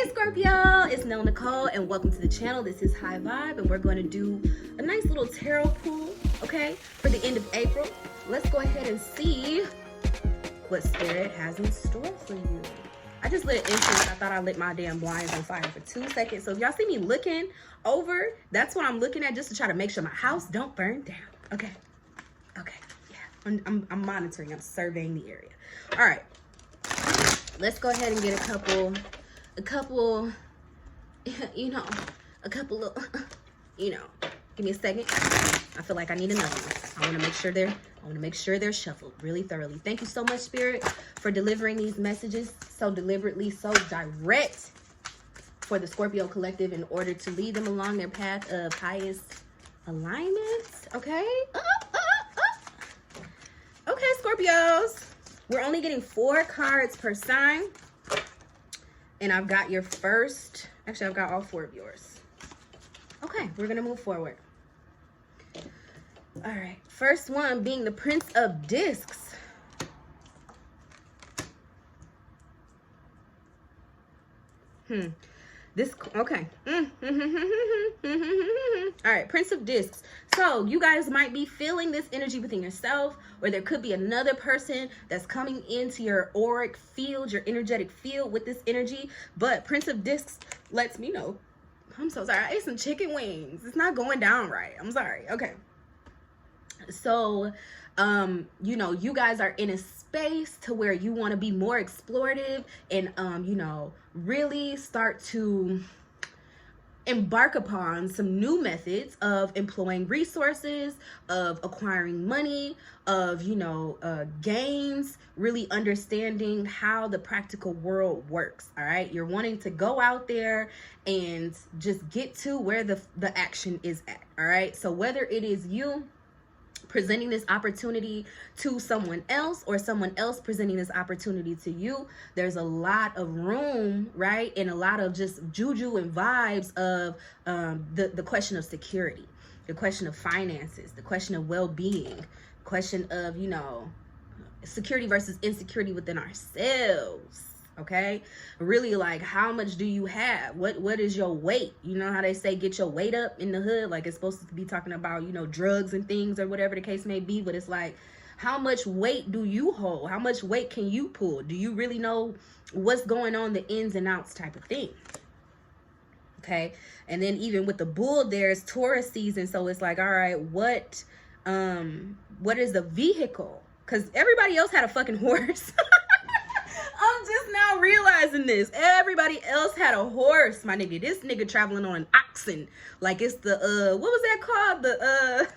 Hey Scorpio, it's Nell Nicole and welcome to the channel. This is High Vibe and we're going to do a nice little tarot pool, okay, for the end of April. Let's go ahead and see what Spirit has in store for you. I just lit an incense. I thought I lit my damn blinds on fire for 2 seconds. So if y'all see me looking over, that's what I'm looking at, just to try to make sure my house don't burn down. Okay, yeah, I'm monitoring, I'm surveying the area. All right, let's go ahead and get a couple, you know, give me a second. I feel like I need another one. I want to make sure they're shuffled really thoroughly. Thank you so much, Spirit, for delivering these messages so deliberately, so direct for the Scorpio collective in order to lead them along their path of highest alignment. Okay. Okay, Scorpios. We're only getting 4 cards per sign. And I've got your first, actually I've got all 4 of yours. Okay, we're gonna move forward. All right, first one being the Prince of Discs. Okay. All right, Prince of Discs. So you guys might be feeling this energy within yourself, or there could be another person that's coming into your auric field, your energetic field with this energy. But Prince of Discs lets me know. I'm so sorry. I ate some chicken wings. It's not going down right. I'm sorry. Okay. So, you know, you guys are in a space to where you want to be more explorative and, you know, really start to embark upon some new methods of employing resources, of acquiring money, of, you know, gains, really understanding how the practical world works. All right. You're wanting to go out there and just get to where the action is at. All right. So whether it is you presenting this opportunity to someone else or someone else presenting this opportunity to you, there's a lot of room, right? And a lot of just juju and vibes of the question of security, the question of finances, the question of well-being, question of, you know, security versus insecurity within ourselves. Okay, really, like, how much do you have? What is your weight? You know how they say get your weight up in the hood, like it's supposed to be talking about, you know, drugs and things or whatever the case may be, but it's like, how much weight do you hold? How much weight can you pull? Do you really know what's going on, the ins and outs type of thing? Okay, and then even with the bull, there's Taurus season, so it's like, all right, what is the vehicle? Because everybody else had a fucking horse. I'm just now realizing this. Everybody else had a horse, my nigga. This nigga traveling on an oxen. Like it's the, what was that called? The,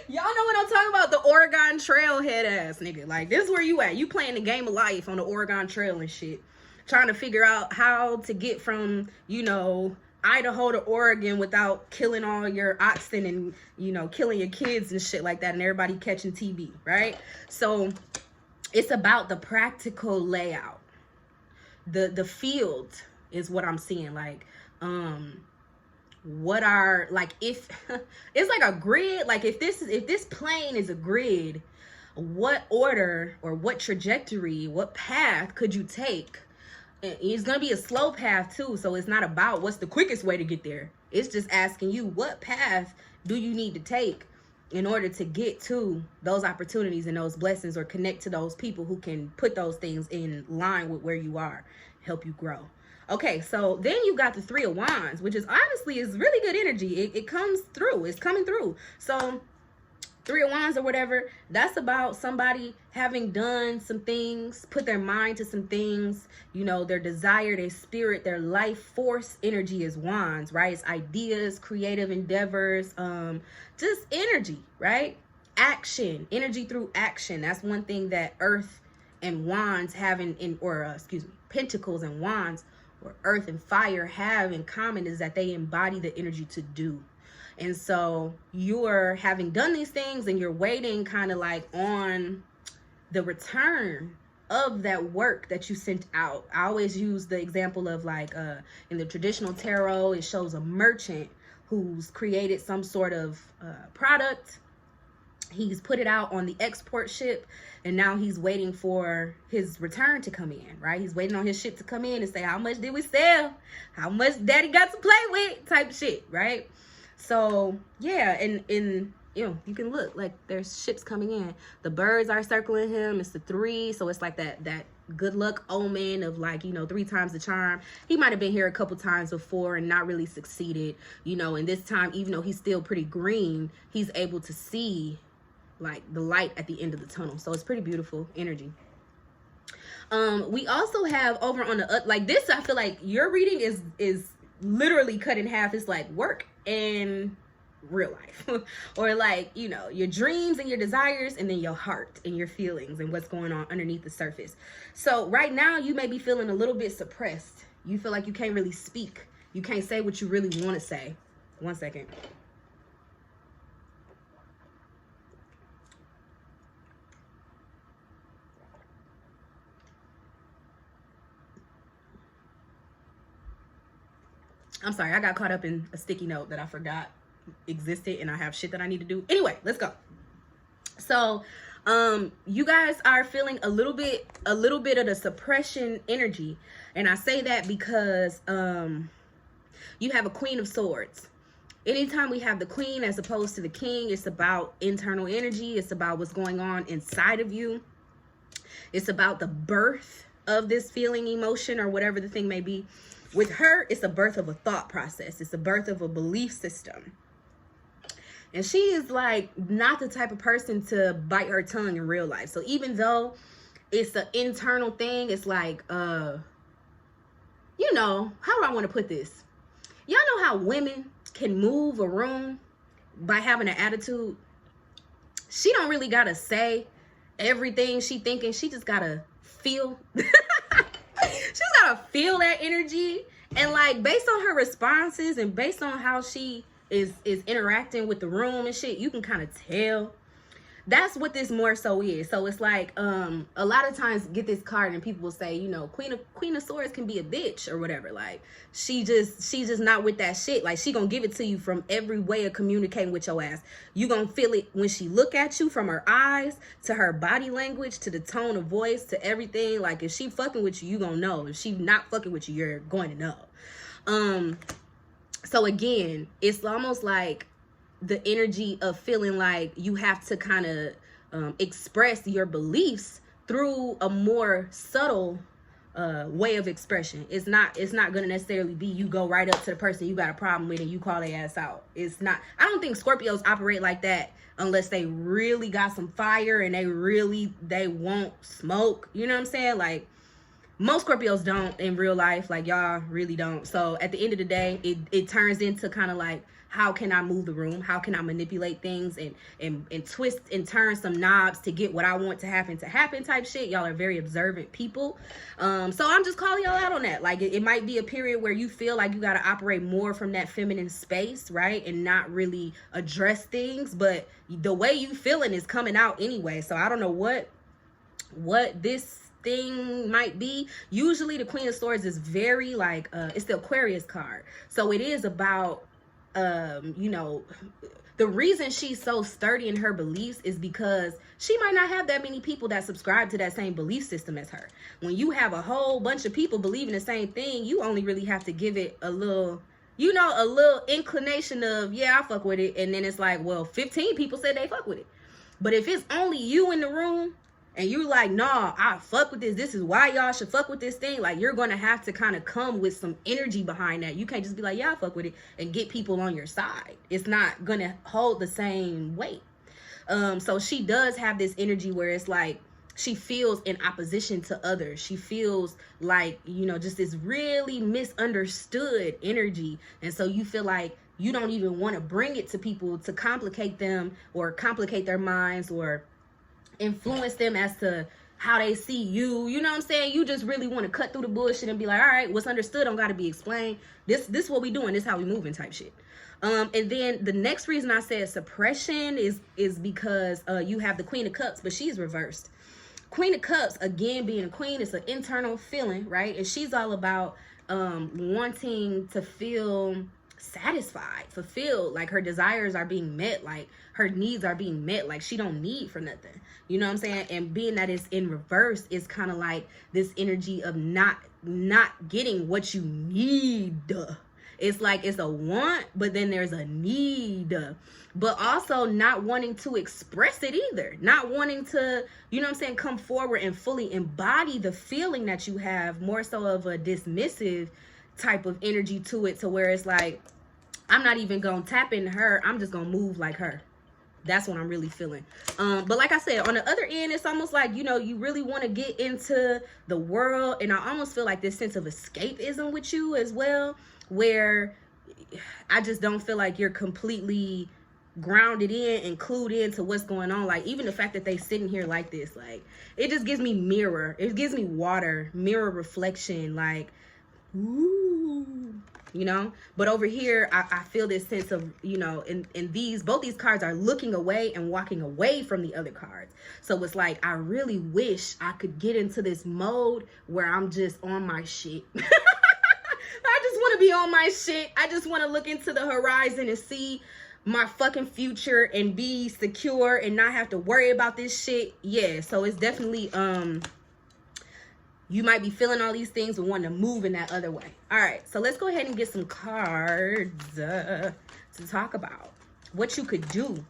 y'all know what I'm talking about? The Oregon Trail head ass nigga. Like, this is where you at. You playing the game of life on the Oregon Trail and shit. Trying to figure out how to get from, you know, Idaho to Oregon without killing all your oxen and, you know, killing your kids and shit like that and everybody catching TB, right? So it's about the practical layout. The field is what I'm seeing. Like, what are, like, if it's like a grid, like if this plane is a grid, what order or what trajectory, what path could you take? It's gonna be a slow path too, so it's not about what's the quickest way to get there. It's just asking you, what path do you need to take in order to get to those opportunities and those blessings, or connect to those people who can put those things in line with where you are, help you grow. Okay, so then you got the 3 of Wands, which is obviously is really good energy. It comes through. It's coming through. So 3 of Wands or whatever, that's about somebody having done some things, put their mind to some things, you know, their desire, their spirit, their life force energy is Wands, right? It's ideas, creative endeavors, just energy, right? Action, energy through action. That's one thing that Earth and Wands have Pentacles and Wands, or Earth and Fire have in common, is that they embody the energy to do. And so you're having done these things and you're waiting kind of like on the return of that work that you sent out. I always use the example of, like, in the traditional tarot, it shows a merchant who's created some sort of product He's put it out on the export ship, and now he's waiting for his return to come in, right? He's waiting on his ship to come in and say, how much did we sell? How much daddy got to play with? Type shit, right? So, yeah, and you know, you can look, like, there's ships coming in. The birds are circling him. It's the 3, so it's like that good luck omen of, like, you know, 3 times the charm. He might have been here a couple times before and not really succeeded, you know, and this time, even though he's still pretty green, he's able to see, like, the light at the end of the tunnel. So it's pretty beautiful energy. We also have over on the like this, I feel like your reading is literally cut in half. It's like work and real life or, like, you know, your dreams and your desires, and then your heart and your feelings and what's going on underneath the surface. So right now you may be feeling a little bit suppressed. You feel like you can't really speak. You can't say what you really want to say. One second. I'm sorry, I got caught up in a sticky note that I forgot existed, and I have shit that I need to do. Anyway, let's go. So, you guys are feeling a little bit of the suppression energy. And I say that because you have a Queen of Swords. Anytime we have the Queen as opposed to the King, it's about internal energy. It's about what's going on inside of you. It's about the birth of this feeling, emotion, or whatever the thing may be. With her, it's a birth of a thought process. It's a birth of a belief system. And she is, like, not the type of person to bite her tongue in real life. So even though it's an internal thing, it's like, you know, how do I want to put this? Y'all know how women can move a room by having an attitude? She don't really got to say everything she thinking. She just got to feel. She's gotta feel that energy, and, like, based on her responses and based on how she is interacting with the room and shit, you can kind of tell. That's what this more so is. So it's like, a lot of times get this card and people will say, you know, Queen of Swords can be a bitch or whatever. Like, she's just not with that shit. Like, she gonna give it to you from every way of communicating with your ass. You gonna feel it when she look at you, from her eyes to her body language to the tone of voice to everything. Like, if she fucking with you, you gonna know. If she not fucking with you, you're going to know. So again, it's almost like the energy of feeling like you have to kind of express your beliefs through a more subtle way of expression. It's not going to necessarily be you go right up to the person you got a problem with and you call their ass out. It's not. I don't think Scorpios operate like that unless they really got some fire and they won't smoke. You know what I'm saying? Like, most Scorpios don't in real life. Like, y'all really don't. So at the end of the day, it turns into kind of like, how can I move the room? How can I manipulate things and twist and turn some knobs to get what I want to happen type shit. Y'all are very observant people. So I'm just calling y'all out on that. Like, it might be a period where you feel like you got to operate more from that feminine space, right? And not really address things, but the way you feeling is coming out anyway. So I don't know what this thing might be. Usually the Queen of Swords is very, like, it's the Aquarius card. So it is about, you know, the reason she's so sturdy in her beliefs is because she might not have that many people that subscribe to that same belief system as her. When you have a whole bunch of people believing the same thing, you only really have to give it a little, you know, a little inclination of, yeah, I fuck with it. And then it's like, well, 15 people said they fuck with it. But if it's only you in the room and you're like, nah, I fuck with this. This is why y'all should fuck with this thing. Like, you're going to have to kind of come with some energy behind that. You can't just be like, yeah, I fuck with it, and get people on your side. It's not going to hold the same weight. So she does have this energy where it's like, she feels in opposition to others. She feels like, you know, just this really misunderstood energy. And so you feel like you don't even want to bring it to people to complicate them or complicate their minds or influence them as to how they see you. You know what I'm saying? You just really want to cut through the bullshit and be like, all right, what's understood don't got to be explained. This what we doing. This how we moving type shit. And then the next reason I said suppression is because you have the Queen of Cups, but she's reversed. Queen of Cups, again, being a queen, it's an internal feeling, right? And she's all about wanting to feel satisfied, fulfilled, like her desires are being met, like her needs are being met, like she don't need for nothing. You know what I'm saying? And being that it's in reverse is kind of like this energy of not getting what you need. It's like it's a want, but then there's a need, but also not wanting to express it either, not wanting to, you know what I'm saying, come forward and fully embody the feeling that you have, more so of a dismissive type of energy to it, to where it's like, I'm not even gonna tap into her, I'm just gonna move like her. That's what I'm really feeling. But like I said, on the other end, it's almost like, you know, you really want to get into the world, and I almost feel like this sense of escapism with you as well, where I just don't feel like you're completely grounded in and clued into what's going on. Like, even the fact that they sitting here like this, like, it just gives me mirror, it gives me water, mirror reflection, like, ooh, you know. But over here, I feel this sense of, you know, in these, both these cards are looking away and walking away from the other cards. So it's like, I really wish I could get into this mode where I'm just on my shit. I just want to be on my shit. I just want to look into the horizon and see my fucking future and be secure and not have to worry about this shit. Yeah, so it's definitely, you might be feeling all these things and wanting to move in that other way. All right, so let's go ahead and get some cards to talk about what you could do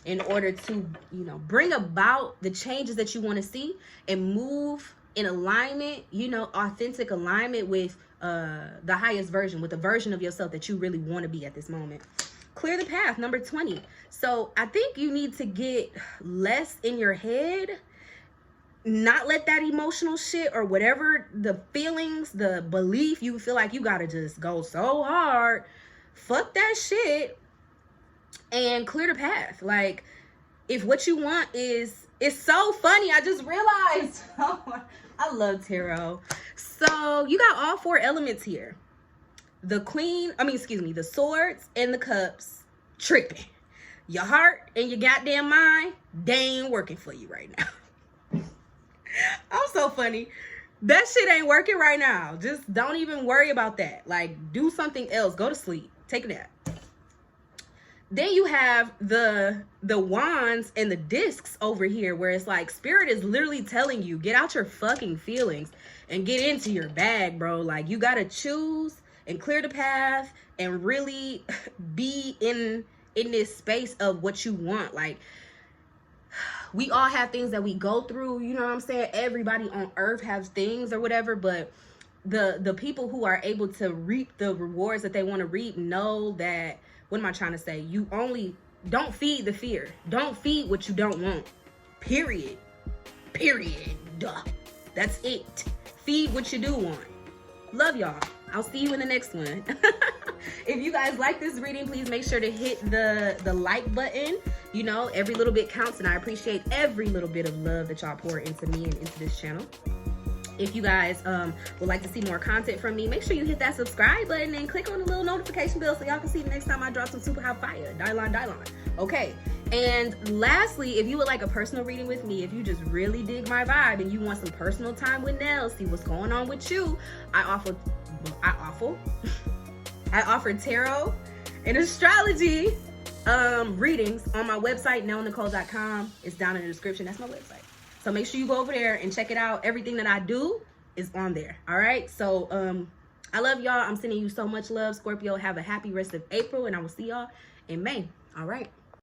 in order to, you know, bring about the changes that you want to see and move in alignment, you know, authentic alignment with the highest version, with the version of yourself that you really want to be at this moment. Clear the path, number 20. So I think you need to get less in your head, not let that emotional shit or whatever, the feelings, the belief, you feel like you gotta just go so hard, fuck that shit and clear the path. Like, if what you want is, it's so funny, I just realized, I love tarot. So you got all 4 elements here. The queen, the swords and the cups, tripping. Your heart and your goddamn mind, they ain't working for you right now. I'm so funny. That shit ain't working right now. Just don't even worry about that. Like, do something else. Go to sleep. Take a nap. Then you have the wands and the discs over here, where it's like spirit is literally telling you, get out your fucking feelings and get into your bag, bro. Like, you gotta choose and clear the path and really be in this space of what you want. Like, we all have things that we go through, you know what I'm saying? Everybody on earth has things or whatever, but the people who are able to reap the rewards that they want to reap know that, what am I trying to say? You only, don't feed the fear. Don't feed what you don't want. Period. Duh. That's it. Feed what you do want. Love y'all. I'll see you in the next one. If you guys like this reading, please make sure to hit the like button. You know, every little bit counts, and I appreciate every little bit of love that y'all pour into me and into this channel. If you guys would like to see more content from me, make sure you hit that subscribe button and click on the little notification bell so y'all can see the next time I drop some super hot fire. Dylon. Okay. And lastly, if you would like a personal reading with me, if you just really dig my vibe and you want some personal time with Nell, see what's going on with you, I offer tarot and astrology readings on my website, nellnicole.com. It's down in the description. That's my website. So make sure you go over there and check it out. Everything that I do is on there. All right. So I love y'all. I'm sending you so much love, Scorpio. Have a happy rest of April, and I will see y'all in May. All right.